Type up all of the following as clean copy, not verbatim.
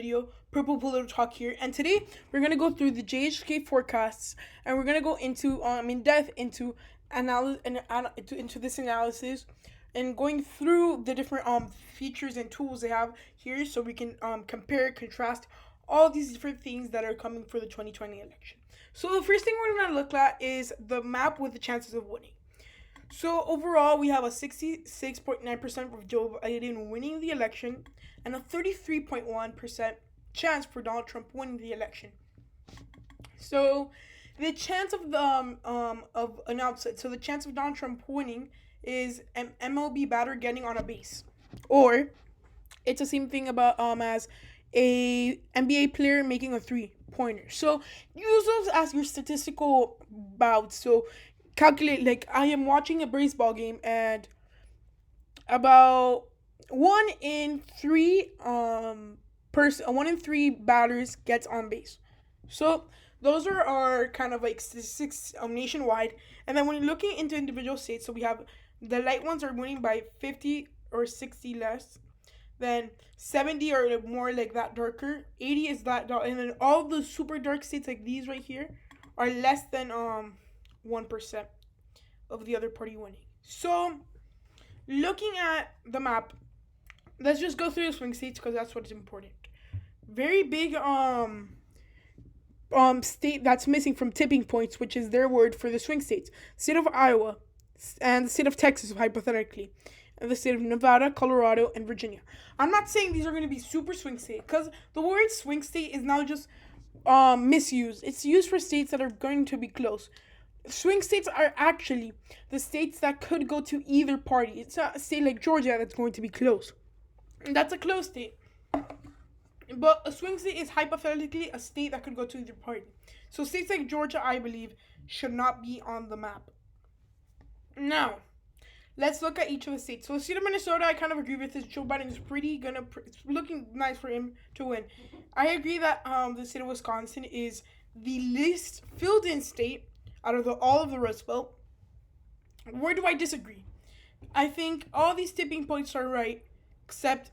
video, Purple Bullet Talk here, and today we're gonna go through the JHK forecasts, and we're gonna go into in depth into into this analysis, and going through the different features and tools they have here, so we can compare, contrast all these different things that are coming for the 2020 election. So the first thing we're gonna look at is the map with the chances of winning. So overall, we have a 66.9% of Joe Biden winning the election and a 33.1% chance for Donald Trump winning the election. So the chance of an outset. So the chance of Donald Trump winning is an MLB batter getting on a base, or it's the same thing about as a NBA player making a 3-pointer. So use those as your statistical bouts. So calculate, like, I am watching a baseball game and about 1 in 3 batters gets on base. So those are our kind of like statistics nationwide. And then when you're looking into individual states, so we have the light ones are winning by 50 or 60 less. Then 70 are more like that darker. 80 is that dark. And then all the super dark states like these right here are less than 1% of the other party winning. So, looking at the map, let's just go through the swing states because that's what's important. Very big state that's missing from tipping points, which is their word for the swing states. State of Iowa and the state of Texas, hypothetically, and the state of Nevada, Colorado, and Virginia. I'm not saying these are going to be super swing states because the word swing state is now just misused. It's used for states that are going to be close. Swing states are actually the states that could go to either party. It's not a state like Georgia that's going to be close. And that's a close state. But a swing state is hypothetically a state that could go to either party. So states like Georgia, I believe, should not be on the map. Now, let's look at each of the states. So the state of Minnesota, I kind of agree with this. Joe Biden is it's looking nice for him to win. I agree that the state of Wisconsin is the least filled in state out of all of the Rust Belt. Where do I disagree? I think all these tipping points are right, except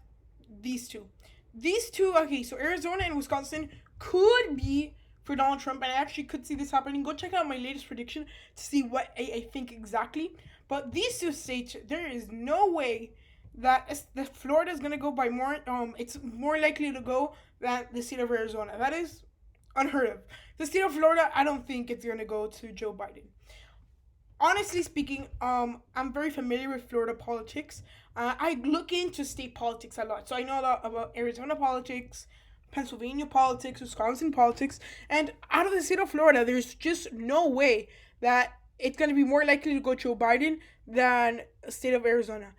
these two. Okay, so Arizona and Wisconsin could be for Donald Trump, and I actually could see this happening. Go check out my latest prediction to see what I think exactly. But these two states, there is no way that Florida is going to go by more. It's more likely to go than the state of Arizona. That is unheard of. The state of Florida, I don't think it's going to go to Joe Biden. Honestly speaking, I'm very familiar with Florida politics. I look into state politics a lot. So I know a lot about Arizona politics, Pennsylvania politics, Wisconsin politics. And out of the state of Florida, there's just no way that it's going to be more likely to go Joe Biden than the state of Arizona.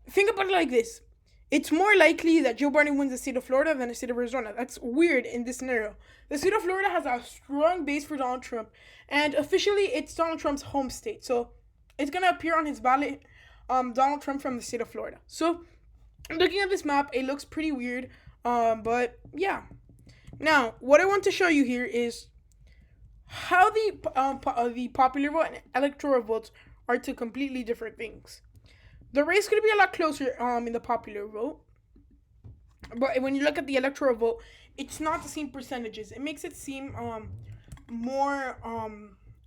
Think about it like this. It's more likely that Joe Biden wins the state of Florida than the state of Arizona. That's weird in this scenario. The state of Florida has a strong base for Donald Trump, and officially it's Donald Trump's home state. So it's going to appear on his ballot, Donald Trump from the state of Florida. So looking at this map, it looks pretty weird, but yeah. Now, what I want to show you here is how the popular vote and electoral votes are two completely different things. The race could be a lot closer in the popular vote, but when you look at the electoral vote, it's not the same percentages. It makes it seem more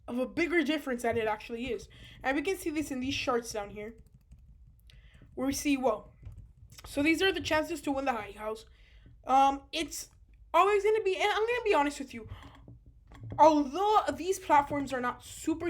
of a bigger difference than it actually is. And we can see this in these charts down here, where we see, so these are the chances to win the White House. It's always going to be, and I'm going to be honest with you, although these platforms are not super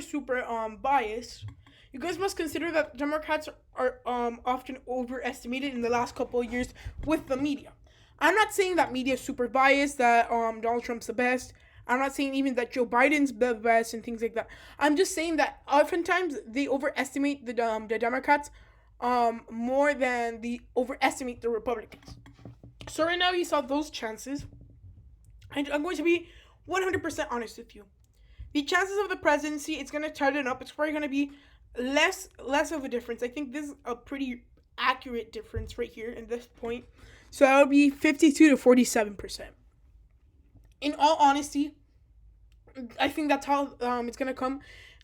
biased, you guys must consider that Democrats are often overestimated in the last couple of years with the media. I'm not saying that media is super biased, that Donald Trump's the best. I'm not saying even that Joe Biden's the best and things like that. I'm just saying that oftentimes they overestimate the Democrats more than they overestimate the Republicans. So right now you saw those chances. And I'm going to be 100% honest with you. The chances of the presidency, it's going to tighten up. It's probably going to be less of a difference. I think this is a pretty accurate difference right here in this point. So that would be 52 to 47%. In all honesty, I think that's how it's going to come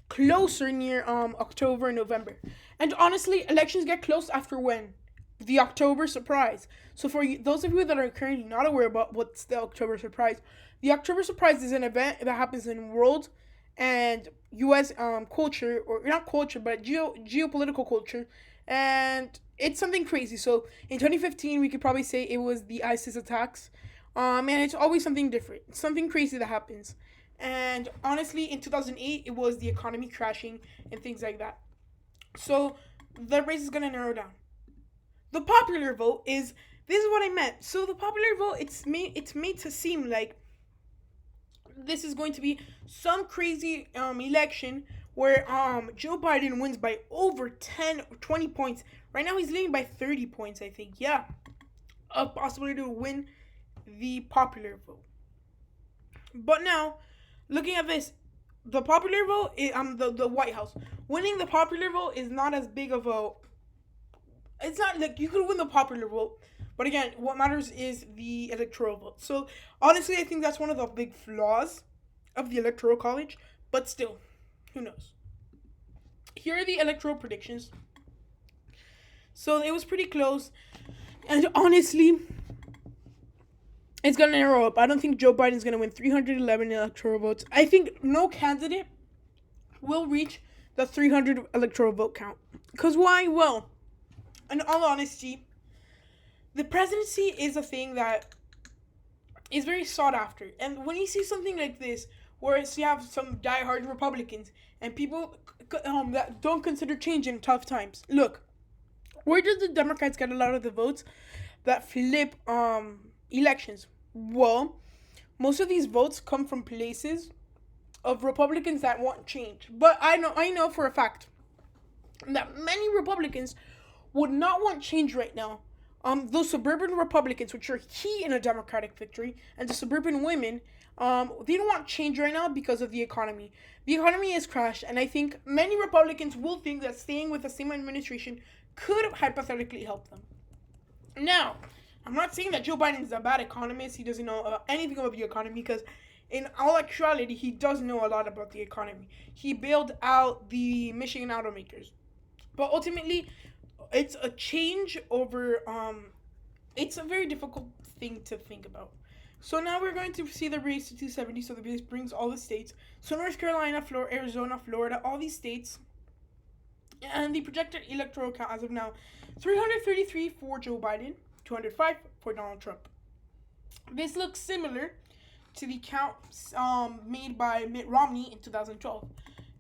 closer near October and November. And honestly, elections get close after when? the October surprise. So for those of you that are currently not aware about what's the October surprise, the October surprise is an event that happens in world and U.S. Culture, or not culture, but geopolitical culture, and it's something crazy. So in 2015, we could probably say it was the ISIS attacks, and it's always something different, something crazy that happens. And honestly, in 2008, it was the economy crashing and things like that. So the race is gonna narrow down. The popular vote is, this is what I meant. So the popular vote, it's made to seem like this is going to be some crazy election where Joe Biden wins by over 10 or 20 points. Right now he's leading by 30 points, I think. Yeah. A possibility to win the popular vote. But now, looking at this, the popular vote is the White House. Winning the popular vote is not as big of a, it's not like you could win the popular vote, but again, what matters is the electoral vote. So honestly, I think that's one of the big flaws of the electoral college. But still, who knows? Here are the electoral predictions. So it was pretty close, and honestly, it's gonna narrow up. I don't think Joe Biden's gonna win 311 electoral votes. I think no candidate will reach the 300 electoral vote count. Because why? Well, in all honesty, the presidency is a thing that is very sought after. And when you see something like this, where you have some diehard Republicans and people that don't consider change in tough times, look, where did the Democrats get a lot of the votes that flip elections? Well, most of these votes come from places of Republicans that want change. But I know for a fact that many Republicans would not want change right now. Those suburban Republicans, which are key in a Democratic victory, and the suburban women, they don't want change right now because of the economy. The economy has crashed, and I think many Republicans will think that staying with the same administration could hypothetically help them. Now, I'm not saying that Joe Biden is a bad economist. He doesn't know anything about the economy, because in all actuality, he does know a lot about the economy. He bailed out the Michigan automakers. But ultimately, it's a change over, it's a very difficult thing to think about. So now we're going to see the race to 270. So this brings all the states. So North Carolina, Arizona, Florida, all these states. And the projected electoral count as of now, 333 for Joe Biden, 205 for Donald Trump. This looks similar to the counts made by Mitt Romney in 2012.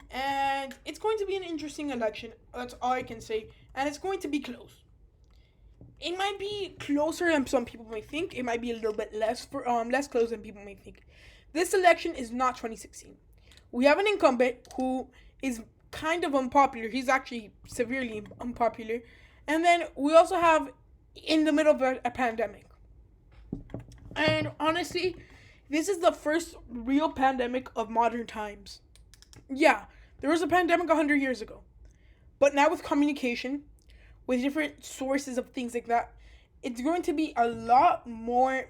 And it's going to be an interesting election. That's all I can say. And it's going to be close. It might be closer than some people may think. It might be a little bit less close than people may think. This election is not 2016. We have an incumbent who is kind of unpopular. He's actually severely unpopular. And then we also have in the middle of a pandemic. And honestly, this is the first real pandemic of modern times. Yeah, there was a pandemic 100 years ago. But now with communication, with different sources of things like that, it's going to be a lot more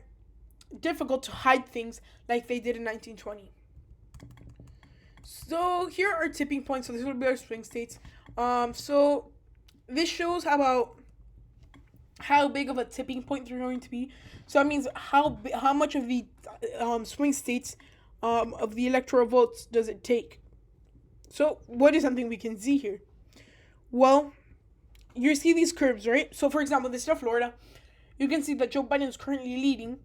difficult to hide things like they did in 1920. So here are tipping points. So this will be our swing states. So this shows how big of a tipping point they're going to be. So that means how much of the swing states of the electoral votes does it take. So what is something we can see here? Well, you see these curves, right? So for example, the state of Florida, you can see that Joe Biden is currently leading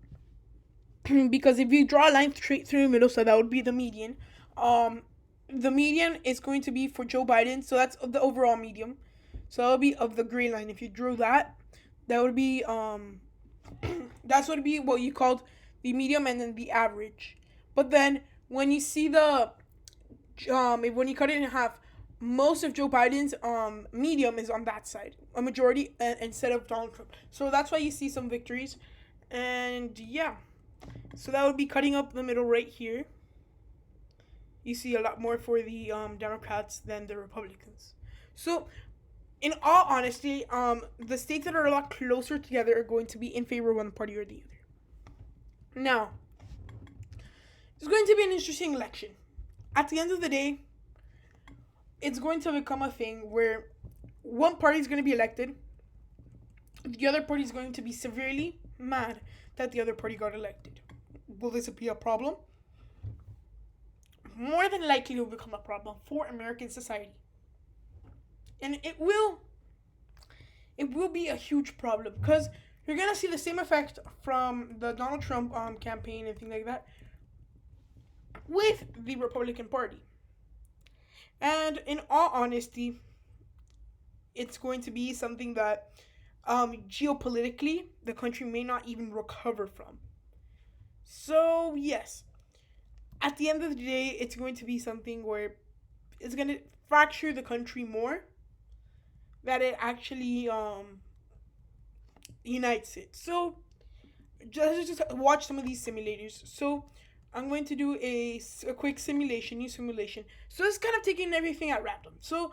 because if you draw a line straight through the middle, so that would be the median. The median is going to be for Joe Biden, so that's the overall medium. So that would be of the gray line. If you drew that, that would be that's would be what you called the medium and then the average. But then when you see the when you cut it in half, most of Joe Biden's medium is on that side, a majority instead of Donald Trump. So that's why you see some victories, and yeah, so that would be cutting up the middle right here. You see a lot more for the Democrats than the Republicans. So, in all honesty, the states that are a lot closer together are going to be in favor of one party or the other. Now, it's going to be an interesting election. At the end of the day, it's going to become a thing where one party is going to be elected, the other party is going to be severely mad that the other party got elected. Will this be a problem? More than likely, it will become a problem for American society, and it will be a huge problem because you're gonna see the same effect from the Donald Trump campaign and things like that with the Republican Party. And in all honesty, it's going to be something that geopolitically the country may not even recover from. So yes, at the end of the day, it's going to be something where it's going to fracture the country more that it actually unites it. So just watch some of these simulators. So I'm going to do a quick simulation, new simulation. So it's kind of taking everything at random. So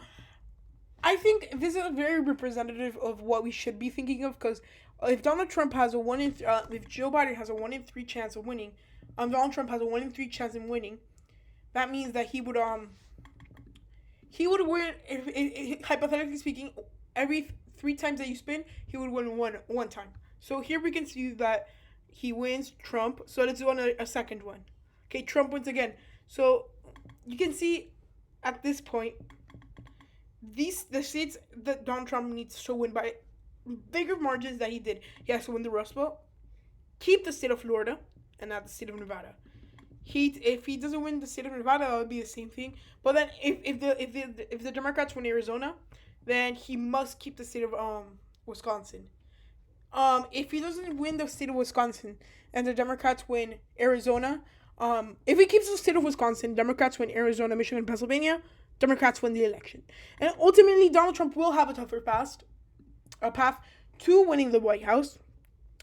I think this is very representative of what we should be thinking of, because if Donald Trump has a if Joe Biden has a 1 in 3 chance of winning, Donald Trump has a 1 in 3 chance in winning. That means that he would win if hypothetically speaking, every 3 times that you spin, he would win one time. So here we can see that he wins Trump. So let's do a second one. Okay, Trump wins again. So you can see at this point, the states that Donald Trump needs to win by bigger margins than he did. He has to win the Rust Belt, keep the state of Florida, and not the state of Nevada. If he doesn't win the state of Nevada, that would be the same thing. But then if the Democrats win Arizona, then he must keep the state of Wisconsin. If he doesn't win the state of Wisconsin and the Democrats win Arizona, if he keeps the state of Wisconsin, Democrats win Arizona, Michigan, Pennsylvania, Democrats win the election. And ultimately, Donald Trump will have a tougher path to winning the White House.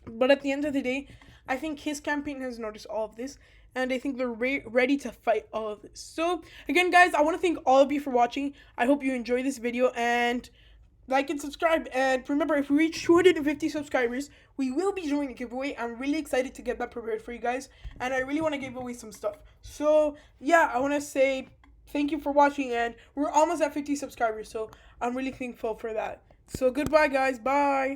But at the end of the day, I think his campaign has noticed all of this, and I think they're ready to fight all of this. So, again, guys, I want to thank all of you for watching. I hope you enjoyed this video, and like and subscribe. And remember, if we reach 250 subscribers, we will be doing a giveaway. I'm really excited to get that prepared for you guys, and I really want to give away some stuff. So, yeah, I want to say thank you for watching, and we're almost at 50 subscribers, so I'm really thankful for that. So, goodbye, guys. Bye.